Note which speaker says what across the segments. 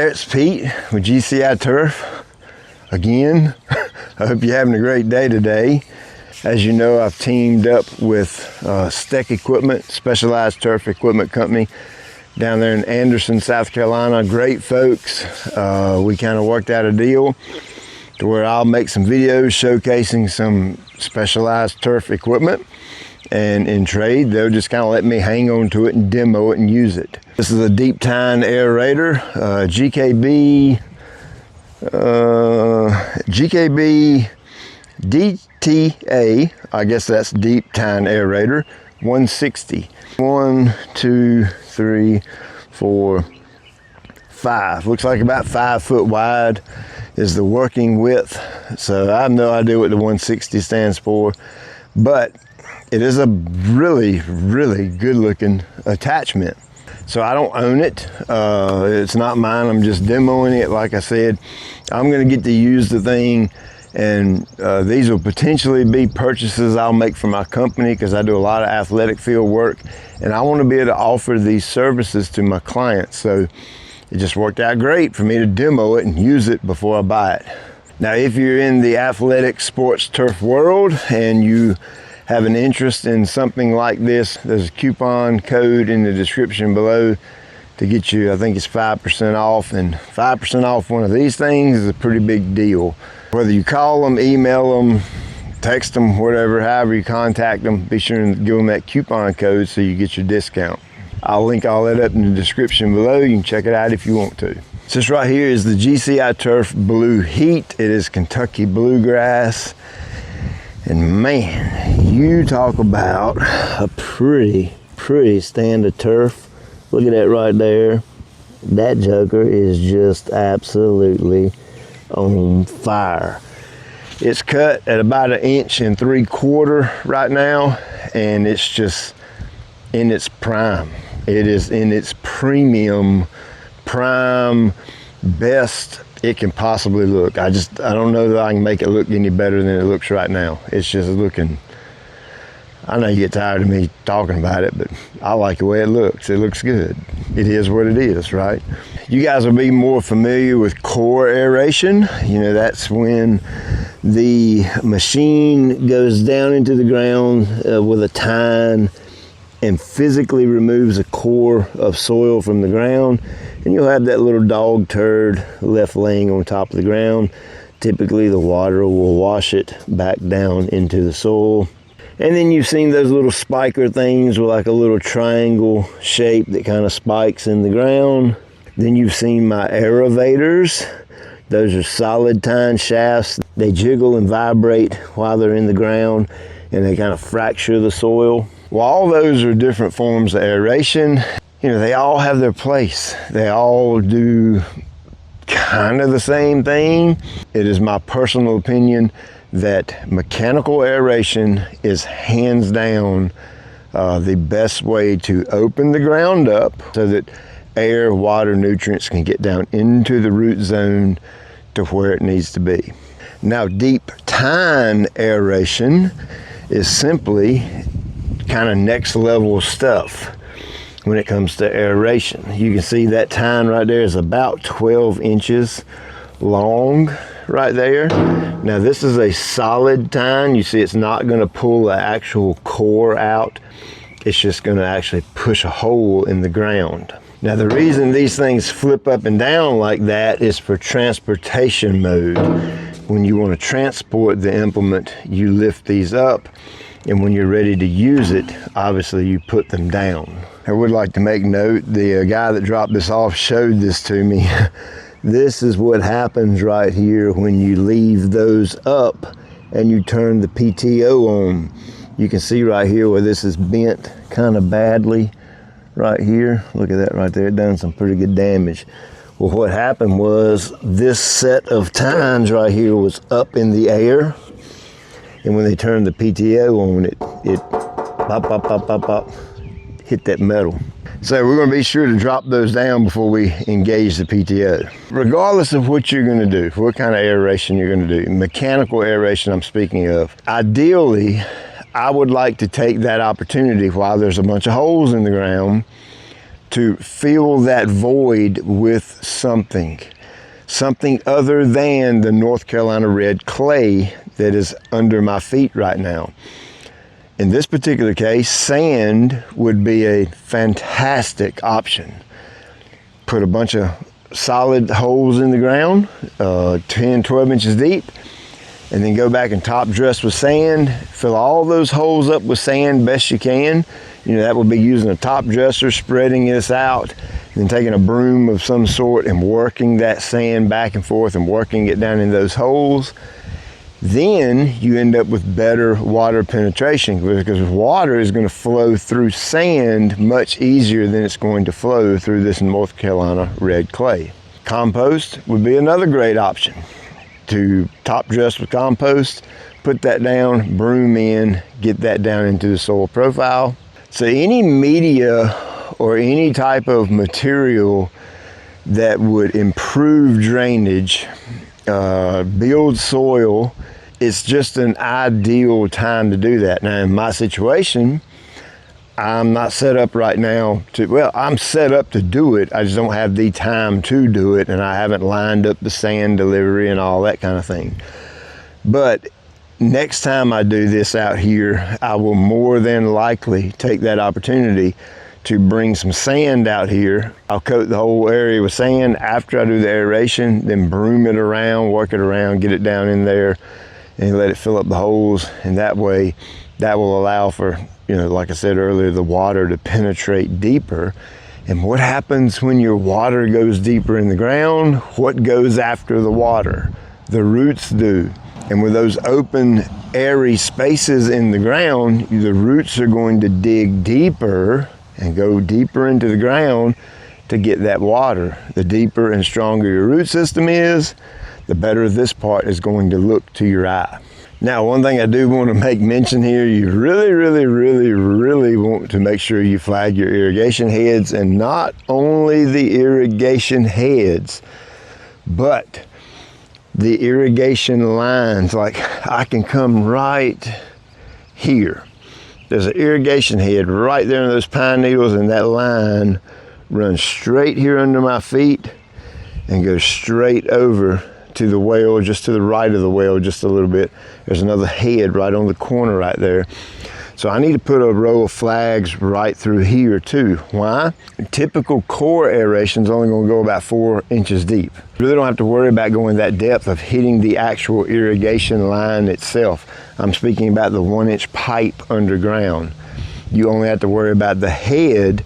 Speaker 1: there, it's Pete with GCI Turf again. I hope you're having a great day today. As you know, I've teamed up with Steck Equipment, Specialized Turf Equipment Company down there in Anderson, South Carolina. Great folks. We kind of worked out a deal to where I'll make some videos showcasing some specialized turf equipment, and in trade they'll just kind of let me hang on to it and demo it and use it. This is a deep tine aerator, GKB DTA, I guess that's deep tine aerator, 160. 1, 2, 3, 4, 5. Looks like about 5 foot wide is the working width. So I have no idea what the 160 stands for, but it is a really, really good looking attachment. So I don't own it. It's not mine. I'm just demoing it. Like I said, I'm going to get to use the thing, and these will potentially be purchases I'll make for my company because I do a lot of athletic field work, and I want to be able to offer these services to my clients. So it just worked out great for me to demo it and use it before I buy it. Now, if you're in the athletic sports turf world and you have an interest in something like this, there's a coupon code in the description below to get you, I think it's 5% off, and 5% off one of these things is a pretty big deal. Whether you call them, email them, text them, whatever, however you contact them, be sure and give them that coupon code so you get your discount. I'll link all that up in the description below. You can check it out if you want to. So this right here is the GCI Turf Blue Heat. It is Kentucky bluegrass. And man, you talk about a pretty stand of turf. Look at that right there. That joker is just absolutely on fire. It's cut at about 1 3/4 inches right now, and it's just in its prime. It is in its premium, prime, best it can possibly look. I don't know that I can make it look any better than it looks right now. It's just looking, I know you get tired of me talking about it, but I like the way it looks. It looks good. It is what it is, right? You guys will be more familiar with core aeration. You know, that's when the machine goes down into the ground with a tine and physically removes a core of soil from the ground, and you'll have that little dog turd left laying on top of the ground. Typically the water will wash it back down into the soil. And then you've seen those little spiker things with like a little triangle shape that kind of spikes in the ground. Then you've seen my aerators. Those are solid tine shafts. They jiggle and vibrate while they're in the ground, and they kind of fracture the soil. Well, all those are different forms of aeration. You know, they all have their place. They all do kind of the same thing. It is my personal opinion that mechanical aeration is hands down the best way to open the ground up so that air, water, nutrients can get down into the root zone to where it needs to be. Now, deep tine aeration is simply kind of next level stuff when it comes to aeration. You can see that tine right there is about 12 inches long right there. Now, this is a solid tine. You see it's not going to pull the actual core out. It's just going to actually push a hole in the ground. Now, the reason these things flip up and down like that is for transportation mode. When you want to transport the implement, you lift these up, and when you're ready to use it, obviously you put them down. I would like to make note, the guy that dropped this off showed this to me. This is what happens right here when you leave those up and you turn the PTO on. You can see right here where this is bent kind of badly right here. Look at that right there, it done some pretty good damage. Well, what happened was this set of tines right here was up in the air, and when they turned the PTO on, it pop, pop, pop, pop, pop, hit that metal. So we're going to be sure to drop those down before we engage the PTO. Regardless of what you're going to do, what kind of aeration you're going to do, mechanical aeration I'm speaking of, ideally, I would like to take that opportunity while there's a bunch of holes in the ground to fill that void with something other than the North Carolina red clay that is under my feet right now. In this particular case, sand would be a fantastic option. Put a bunch of solid holes in the ground, 10, 12 inches deep, and then go back and top dress with sand. Fill all those holes up with sand best you can. You know, that would be using a top dresser, spreading this out, then taking a broom of some sort and working that sand back and forth and working it down in those holes. Then you end up with better water penetration, because water is going to flow through sand much easier than it's going to flow through this North Carolina red clay. Compost would be another great option. To top dress with compost, put that down, broom in, get that down into the soil profile. So any media or any type of material that would improve drainage, build soil, it's just an ideal time to do that. Now in my situation, I'm not set up right now to, well, I'm set up to do it. I just don't have the time to do it, and I haven't lined up the sand delivery and all that kind of thing. But next time I do this out here, I will more than likely take that opportunity to bring some sand out here. I'll coat the whole area with sand after I do the aeration, then broom it around, work it around, get it down in there, and let it fill up the holes. And that way, that will allow for, you know, like I said earlier, the water to penetrate deeper. And what happens when your water goes deeper in the ground? What goes after the water? The roots do. And with those open, airy spaces in the ground, the roots are going to dig deeper and go deeper into the ground to get that water. The deeper and stronger your root system is, the better this part is going to look to your eye. Now, one thing I do want to make mention here, you really want to make sure you flag your irrigation heads, and not only the irrigation heads, but the irrigation lines. Like, I can come right here. There's an irrigation head right there in those pine needles, and that line runs straight here under my feet and goes straight over to the well, just to the right of the well, just a little bit. There's another head right on the corner right there. So I need to put a row of flags right through here too. Why? Typical core aeration is only going to go about 4 inches deep. You really don't have to worry about going that depth of hitting the actual irrigation line itself. I'm speaking about the 1-inch pipe underground. You only have to worry about the head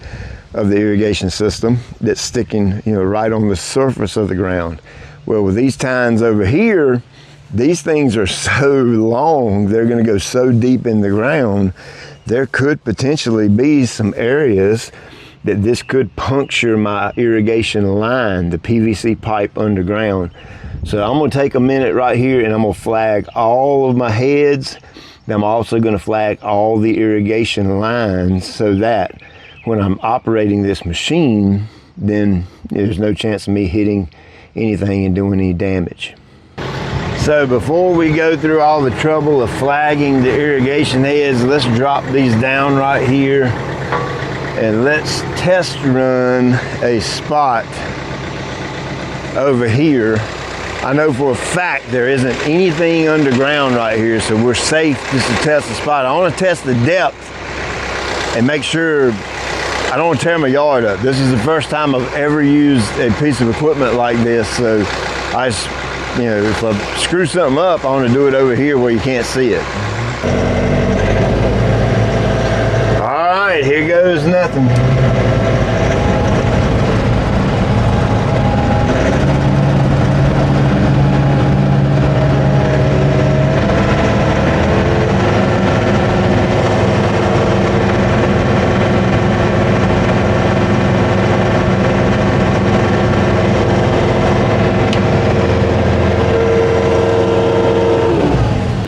Speaker 1: of the irrigation system that's sticking, you know, right on the surface of the ground. Well, with these tines over here, these things are so long, they're going to go so deep in the ground, there could potentially be some areas that this could puncture my irrigation line, the PVC pipe underground. So I'm going to take a minute right here, and I'm going to flag all of my heads. And I'm also going to flag all the irrigation lines, so that when I'm operating this machine, then there's no chance of me hitting anything and doing any damage. So before we go through all the trouble of flagging the irrigation heads, let's drop these down right here and let's test run a spot over here. I know for a fact there isn't anything underground right here, so we're safe just to test the spot. I want to test the depth and make sure I don't want to tear my yard up. This is the first time I've ever used a piece of equipment like this, so I just, you know, if I screw something up, I want to do it over here where you can't see it. All right, here goes nothing.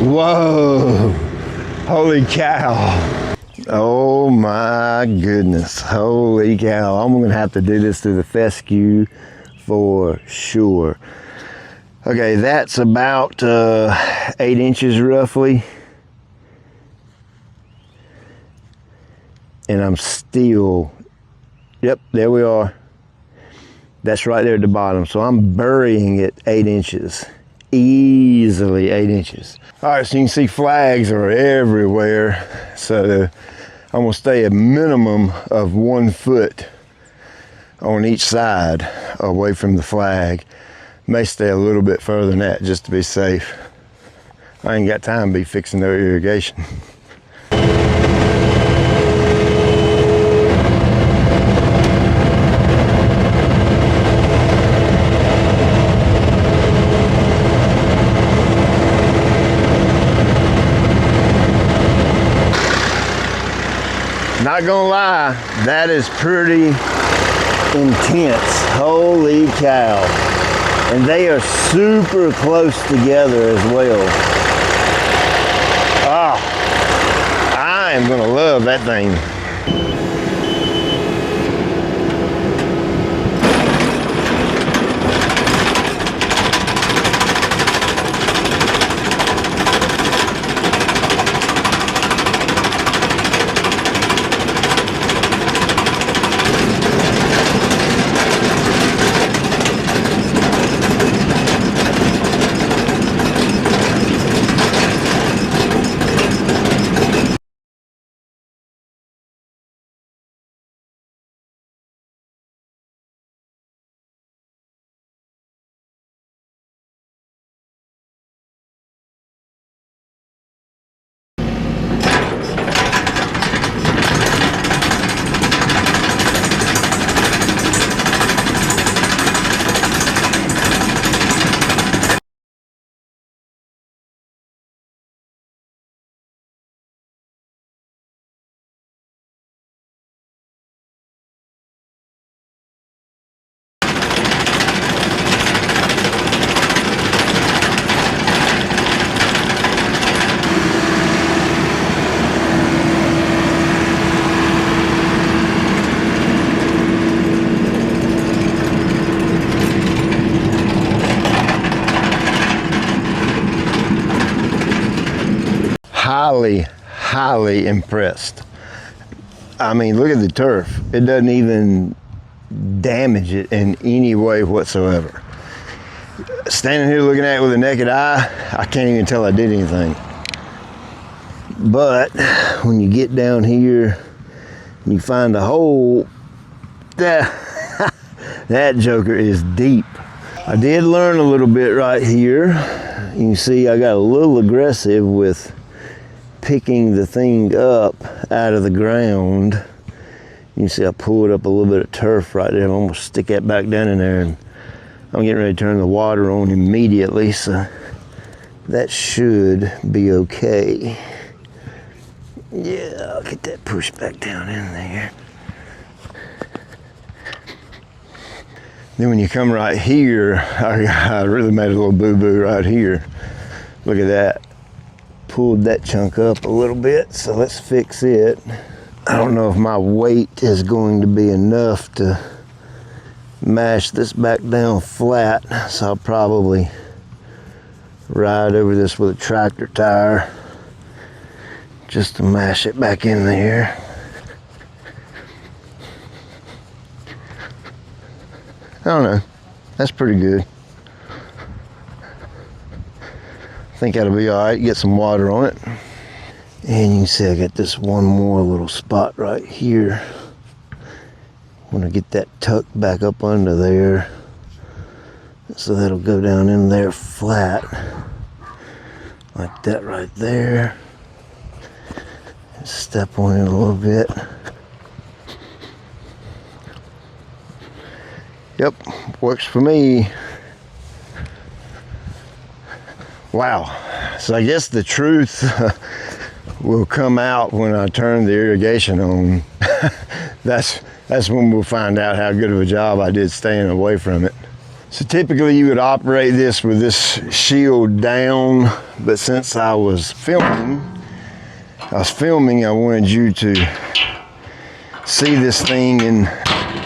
Speaker 1: Whoa, holy cow. Oh my goodness, holy cow. I'm gonna have to do this through the fescue for sure. Okay, that's about 8 inches roughly. And I'm still Yep, there we are. That's right there at the bottom. So I'm burying it 8 inches. Easily 8 inches. All right, so you can see flags are everywhere. So I'm gonna stay a minimum of 1 foot on each side away from the flag. May stay a little bit further than that just to be safe. I ain't got time to be fixing no irrigation. Not gonna lie, that is pretty intense. Holy cow. And they are super close together as well. Ah, I am gonna love that thing. Highly impressed. I mean, look at the turf. It doesn't even damage it in any way whatsoever. Standing here looking at it with a naked eye, I can't even tell I did anything. But when you get down here and you find a hole, that joker is deep. I did learn a little bit right here. You can see I got a little aggressive with picking the thing up out of the ground. You can see I pulled up a little bit of turf right there. I'm gonna stick that back down in there, and I'm getting ready to turn the water on immediately, so that should be okay. Yeah, I'll get that pushed back down in there. Then when you come right here, I really made a little boo-boo right here. Look at that. Pulled that chunk up a little bit, so let's fix it. I don't know if my weight is going to be enough to mash this back down flat, so I'll probably ride over this with a tractor tire just to mash it back in there. I don't know, that's pretty good. I think that'll be all right. Get some water on it. And you can see I got this one more little spot right here. I'm gonna get that tucked back up under there, so that'll go down in there flat, like that right there. Step on it a little bit. Yep, works for me. Wow, so I guess the truth will come out when I turn the irrigation on. That's when we'll find out how good of a job I did staying away from it. So typically you would operate this with this shield down, but since I was filming, I wanted you to see this thing in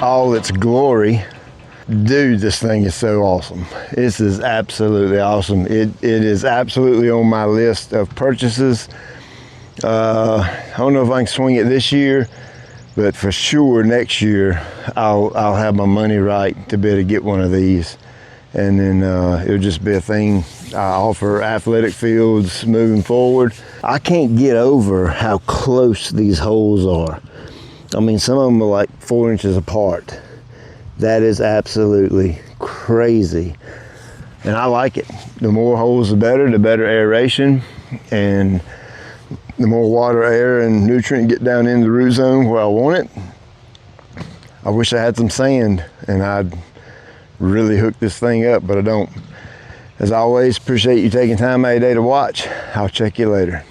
Speaker 1: all its glory. Dude, this thing is so awesome. This is absolutely awesome. It is absolutely on my list of purchases. I don't know if I can swing it this year, But for sure next year I'll have my money right to be able to get one of these, and then it'll just be a thing I offer athletic fields moving forward. I can't get over how close these holes are. I mean, some of them are like 4 inches apart. That is absolutely crazy. And I like it. The more holes, the better aeration, and the more water, air, and nutrient get down in the root zone where I want it. I wish I had some sand and I'd really hook this thing up, but I don't. As always, appreciate you taking time out of your day to watch. I'll check you later.